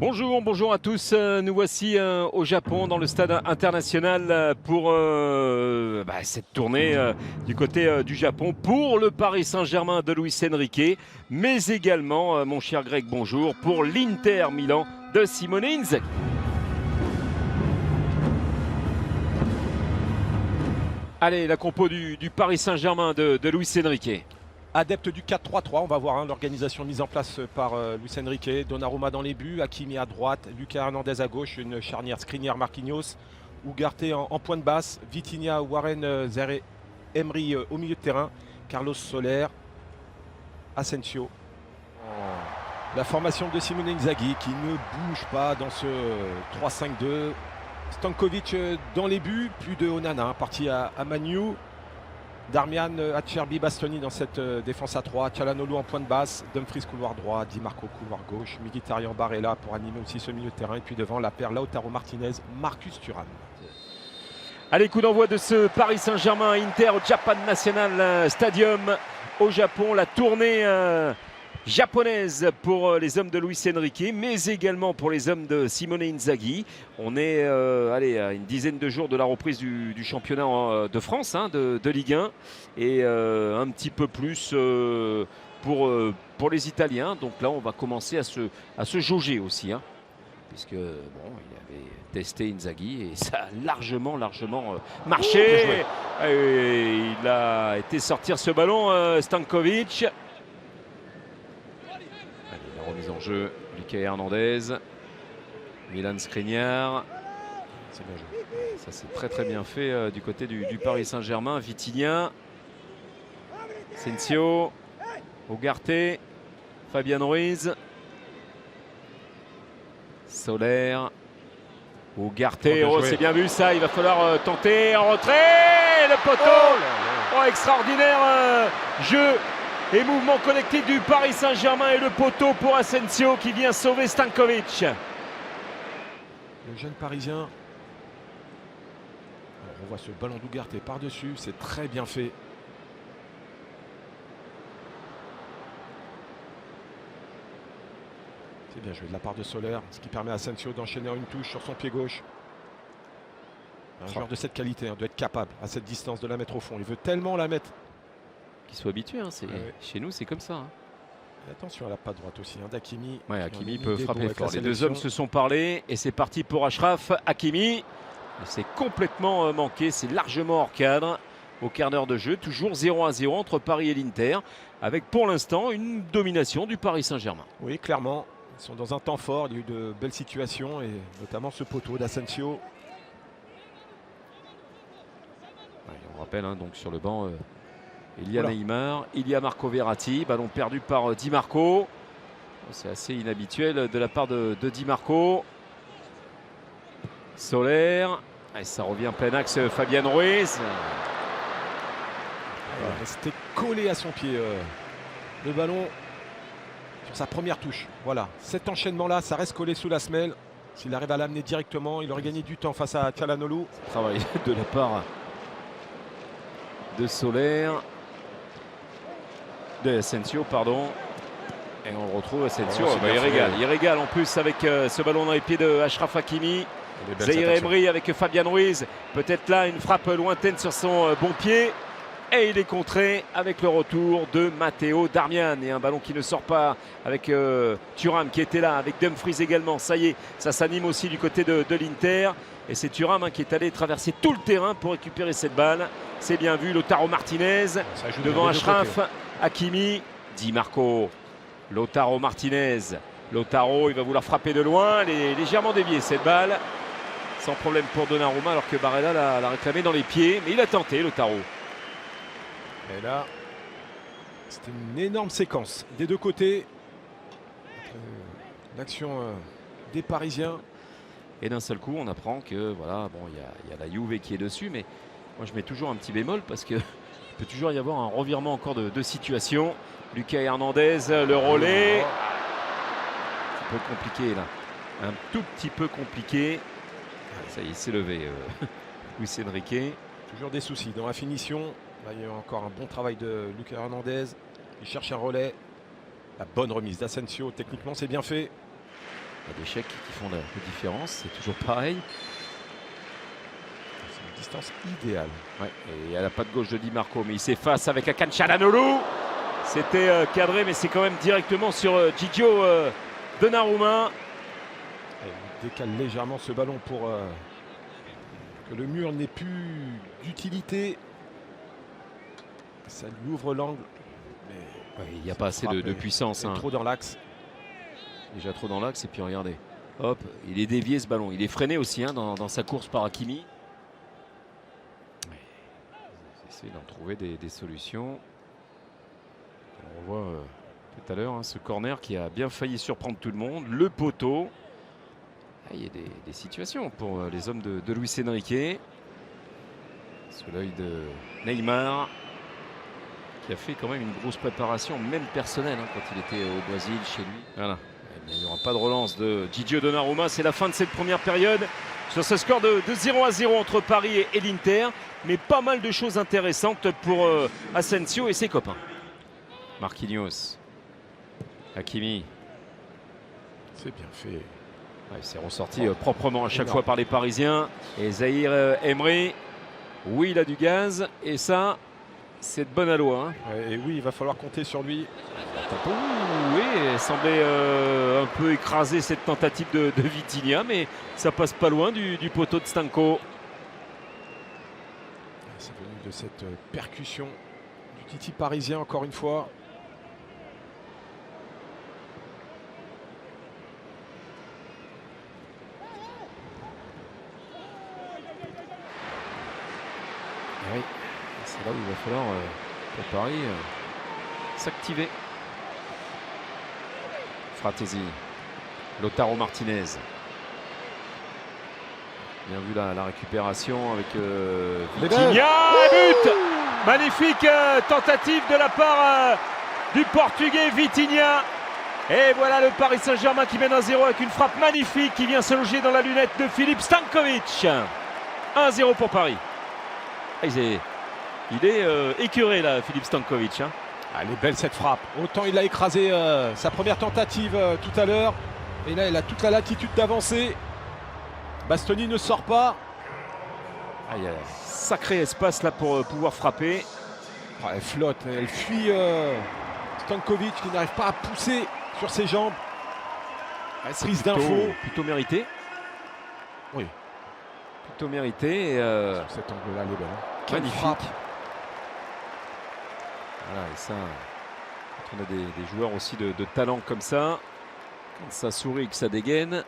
Bonjour, bonjour à tous. Nous voici au Japon, dans le stade international pour cette tournée du côté du Japon pour le Paris Saint-Germain de Luis Enrique, mais également, mon cher Greg, bonjour, pour l'Inter Milan de Simone Inzaghi. Allez, la compo du Paris Saint-Germain de Luis Enrique. Adepte du 4-3-3, on va voir l'organisation mise en place par Luis Enrique. Donnarumma dans les buts, Hakimi à droite, Lucas Hernandez à gauche, une charnière Skriniar Marquinhos, Ugarte en pointe basse, Vitinha, Warren, Emery au milieu de terrain, Carlos Soler, Asensio. La formation de Simone Inzaghi qui ne bouge pas dans ce 3-5-2. Stankovic dans les buts, plus de Onana parti à Manu. Darmian, Acerbi, Bastoni dans cette défense à 3, Çalhanoğlu en pointe basse, Dumfries couloir droit, Di Marco couloir gauche, Mkhitaryan Barella pour animer aussi ce milieu de terrain, et puis devant la paire Lautaro Martinez, Marcus Thuram. Allez, coup d'envoi de ce Paris Saint-Germain Inter au Japan National Stadium au Japon, la tournée japonaise pour les hommes de Luis Enrique, mais également pour les hommes de Simone Inzaghi. On est à une dizaine de jours de la reprise du championnat de France, de Ligue 1, et un petit peu plus pour les Italiens. Donc là, on va commencer à se jauger aussi, puisque il avait testé Inzaghi et ça a largement marché. Et il a été sortir ce ballon, Stankovic. La remise en jeu, Lucas Hernandez, Milan Skriniar. C'est bien joué. Ça c'est très bien fait du côté du Paris Saint-Germain. Vitinha, Asensio, Ugarte, Fabian Ruiz, Soler, Ugarte. Oh, c'est bien vu ça, il va falloir tenter en retrait. Le poteau, extraordinaire jeu et mouvement collectif du Paris Saint-Germain, et le poteau pour Asensio qui vient sauver Stankovic. Le jeune Parisien. Alors, on voit ce ballon d'Ugarte par-dessus, c'est très bien fait. C'est bien joué de la part de Soler, ce qui permet à Asensio d'enchaîner une touche sur son pied gauche. Un joueur de cette qualité doit être capable à cette distance de la mettre au fond. Il veut tellement la mettre. Qu'il soit habitué, chez nous c'est comme ça. Et attention à la patte droite aussi d'Hakimi. Hakimi peut frapper fort. Les deux hommes se sont parlé et c'est parti pour Achraf Hakimi. C'est complètement manqué, c'est largement hors cadre au quart d'heure de jeu. Toujours 0-0 entre Paris et l'Inter, avec pour l'instant une domination du Paris Saint-Germain. Oui, clairement. Ils sont dans un temps fort, il y a eu de belles situations et notamment ce poteau d'Asensio. On rappelle donc sur le banc, il y a Neymar, il y a Marco Verratti, ballon perdu par Di Marco. C'est assez inhabituel de la part de Di Marco. Soler, et ça revient plein axe, Fabian Ruiz. Il est resté collé à son pied le ballon sur sa première touche. Voilà, cet enchaînement-là, ça reste collé sous la semelle. S'il arrive à l'amener directement, il aurait gagné du temps face à Çalhanoğlu. Travail de la part de Soler, de Asensio, pardon. Et on le retrouve Asensio. Il régale en plus avec ce ballon dans les pieds de Achraf Hakimi. Zahir Emery avec Fabian Ruiz. Peut-être là une frappe lointaine sur son bon pied. Et il est contré avec le retour de Matteo Darmian. Et un ballon qui ne sort pas avec Thuram qui était là, avec Dumfries également. Ça y est, ça s'anime aussi du côté de l'Inter. Et c'est Thuram qui est allé traverser tout le terrain pour récupérer cette balle. C'est bien vu, Lautaro Martinez devant Achraf Hakimi. Di Marco, Lautaro Martinez. Lautaro, il va vouloir frapper de loin. Elle est légèrement déviée cette balle. Sans problème pour Donnarumma, alors que Barella l'a réclamé dans les pieds. Mais il a tenté, Lautaro. Et là, c'était une énorme séquence des deux côtés. L'action des Parisiens. Et d'un seul coup, on apprend que voilà, il y a la Juve qui est dessus, mais moi je mets toujours un petit bémol parce que il peut toujours y avoir un revirement encore de situation. Lucas Hernandez, le relais. Un peu compliqué là. Un tout petit peu compliqué. Ça y est, c'est levé. Luis Enrique. Toujours des soucis dans la finition. Là, il y a encore un bon travail de Lucas Hernandez. Il cherche un relais. La bonne remise d'Asensio. Techniquement, c'est bien fait. Il y a des chèques qui font la différence, c'est toujours pareil. C'est une distance idéale. Ouais, et à la patte gauche de Di Marco, mais il s'efface avec Hakan Çalhanoğlu. C'était cadré, mais c'est quand même directement sur Gigio Donnarumma. Et il décale légèrement ce ballon pour que le mur n'ait plus d'utilité. Ça lui ouvre l'angle. Ouais, il n'y a pas assez de puissance. Hein. Trop dans l'axe. Déjà trop dans l'axe, et puis regardez. Hop, il est dévié ce ballon. Il est freiné aussi hein, dans sa course par Hakimi. Il essaie d'en trouver des solutions. On voit tout à l'heure hein, ce corner qui a bien failli surprendre tout le monde. Le poteau. Ah, il y a des situations pour les hommes de Luis Enrique. Sous l'œil de Neymar, qui a fait quand même une grosse préparation, même personnelle, hein, quand il était au Brésil, chez lui. Voilà. Il n'y aura pas de relance de Gigio Donnarumma. C'est la fin de cette première période. Sur ce score de 0-0 entre Paris et l'Inter. Mais pas mal de choses intéressantes pour Asensio et ses copains. Marquinhos. Hakimi. C'est bien fait. Ouais, c'est ressorti proprement à chaque fois par les Parisiens. Et Zahir Emery. Oui, il a du gaz. Et ça, c'est de bonne aloi. Hein. Et oui, il va falloir compter sur lui. Oui, il semblait un peu écraser cette tentative de Vitinha, mais ça passe pas loin du poteau de Stanko. C'est venu de cette percussion du Titi parisien encore une fois. Oui, c'est là où il va falloir pour Paris s'activer. Fratesi, Lautaro Martinez. Bien vu la récupération avec Vitinha. But! Magnifique tentative de la part du Portugais Vitinha. Et voilà le Paris Saint-Germain qui mène 1-0 avec une frappe magnifique qui vient se loger dans la lunette de Filip Stanković. 1-0 pour Paris. Il est écœuré là, Filip Stanković. Hein. Elle est belle cette frappe. Autant il a écrasé sa première tentative tout à l'heure. Et là, il a toute la latitude d'avancer. Bastoni ne sort pas. Ah, il y a un sacré espace là pour pouvoir frapper. Ah, elle flotte, elle fuit Stanković qui n'arrive pas à pousser sur ses jambes. Prise d'info. Plutôt mérité. Oui. Plutôt mérité. Cet angle-là, elle est belle. Hein. Magnifique. Frappe. Voilà, et ça, quand on a des joueurs aussi de talent comme ça, quand ça sourit, que ça dégaine,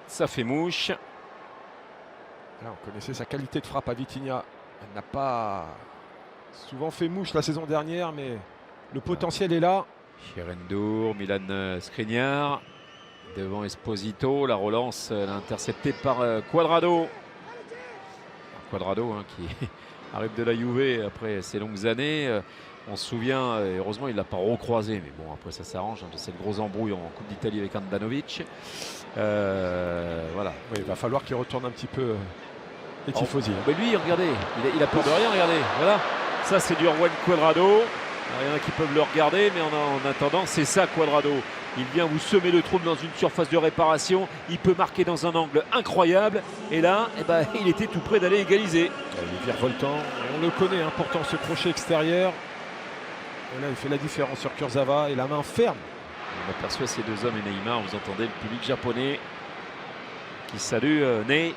ça fait mouche. Là, on connaissait sa qualité de frappe à Vitinha. Elle n'a pas souvent fait mouche la saison dernière, mais le potentiel est là. Sherendorf, Milan Skriniar, devant Esposito. La relance, elle est interceptée par Cuadrado. Cuadrado hein, qui arrive de la Juve après ces longues années. On se souvient, heureusement il ne l'a pas recroisé, mais bon après ça s'arrange, hein, c'est le gros embrouille en Coupe d'Italie avec Handanovic. Voilà. Oui, il va falloir qu'il retourne un petit peu les tifosi. Mais lui, regardez, il a peur de rien, regardez. Voilà, ça c'est du Juan Cuadrado. Il y en a qui peuvent le regarder, mais en attendant, c'est ça Cuadrado. Il vient vous semer le trouble dans une surface de réparation. Il peut marquer dans un angle incroyable. Et là, eh ben, il était tout près d'aller égaliser. Il est virevoltant. On le connaît, hein, pourtant ce crochet extérieur. Et là, il fait la différence sur Kurzawa et la main ferme. On aperçoit ces deux hommes et Neymar. Vous entendez le public japonais qui salue Ney.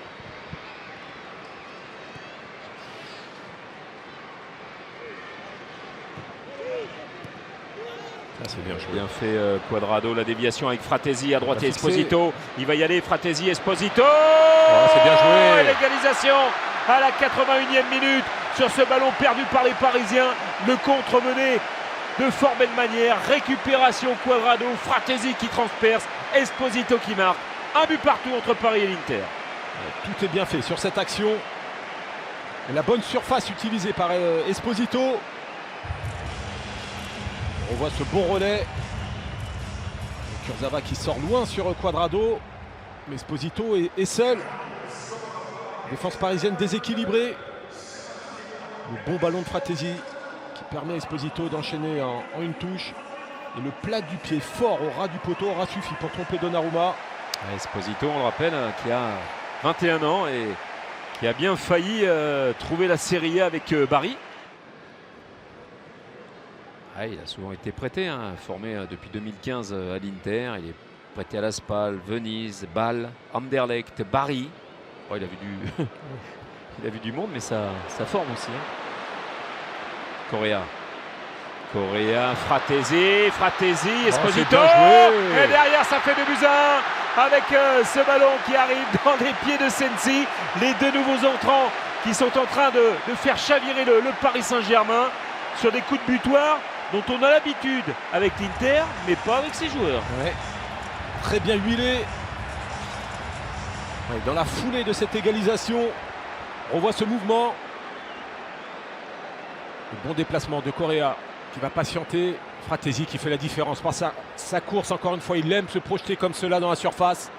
C'est bien joué. Bien fait Cuadrado, la déviation avec Fratesi à droite et Esposito. Il va y aller, Fratesi, Esposito. C'est bien joué. L'égalisation à la 81e minute sur ce ballon perdu par les Parisiens. Le contre mené de fort belle manière. Récupération Cuadrado, Fratesi qui transperce, Esposito qui marque. Un but partout entre Paris et l'Inter. Tout est bien fait sur cette action. Et la bonne surface utilisée par Esposito. On voit ce bon relais. Kurzawa qui sort loin sur Cuadrado. Mais Esposito est seul. Défense parisienne déséquilibrée. Le bon ballon de Fratesi qui permet à Esposito d'enchaîner en une touche. Et le plat du pied fort au ras du poteau aura suffi pour tromper Donnarumma. Esposito, on le rappelle, qui a 21 ans et qui a bien failli trouver la Serie A avec Bari. Ah, il a souvent été prêté, hein, formé depuis 2015 à l'Inter. Il est prêté à la Spal, Venise, Bâle, Anderlecht, Bari. Oh, il a vu du il a vu du monde, mais ça forme aussi. Hein. Correa, Fratesi, Esposito. Et derrière, ça fait 2-1 avec ce ballon qui arrive dans les pieds de Sensi. Les deux nouveaux entrants qui sont en train de faire chavirer le Paris Saint-Germain sur des coups de butoir dont on a l'habitude avec l'Inter, mais pas avec ses joueurs. Ouais. Très bien huilé. Ouais, dans la foulée de cette égalisation, on voit ce mouvement. Le bon déplacement de Correa qui va patienter. Fratesi qui fait la différence par sa course. Encore une fois, il aime se projeter comme cela dans la surface.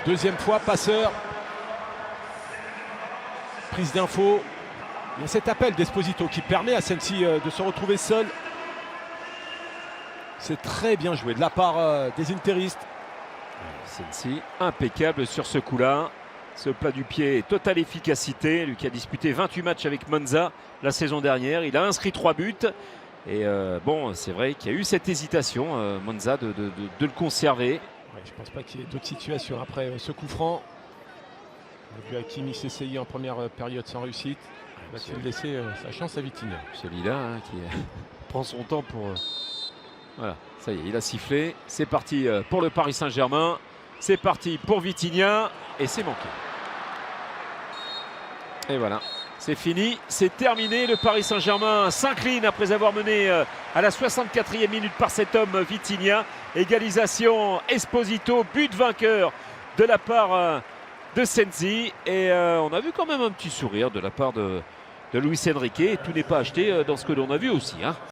Deuxième fois, passeur. Prise d'info. Il y a cet appel d'Esposito qui permet à Sensi de se retrouver seul. C'est très bien joué de la part des interistes. Sensi, impeccable sur ce coup-là. Ce plat du pied, totale efficacité. Lui qui a disputé 28 matchs avec Monza la saison dernière. Il a inscrit 3 buts. Et bon, c'est vrai qu'il y a eu cette hésitation, Monza, de le conserver. Ouais, je ne pense pas qu'il y ait d'autres situations après ce coup franc. On a vu Hakimi s'essayer en première période sans réussite. Va-t-il laisser sa chance à Vitinha? Celui-là hein, qui prend son temps pour... Voilà, ça y est, il a sifflé. C'est parti pour le Paris Saint-Germain. C'est parti pour Vitinha. Et c'est manqué. Et voilà, c'est fini, c'est terminé. Le Paris Saint-Germain s'incline après avoir mené à la 64e minute par cet homme Vitinha. Égalisation Esposito, but vainqueur de la part de Sensi. Et on a vu quand même un petit sourire de la part de Luis Enrique. Et tout n'est pas acheté dans ce que l'on a vu aussi. Hein.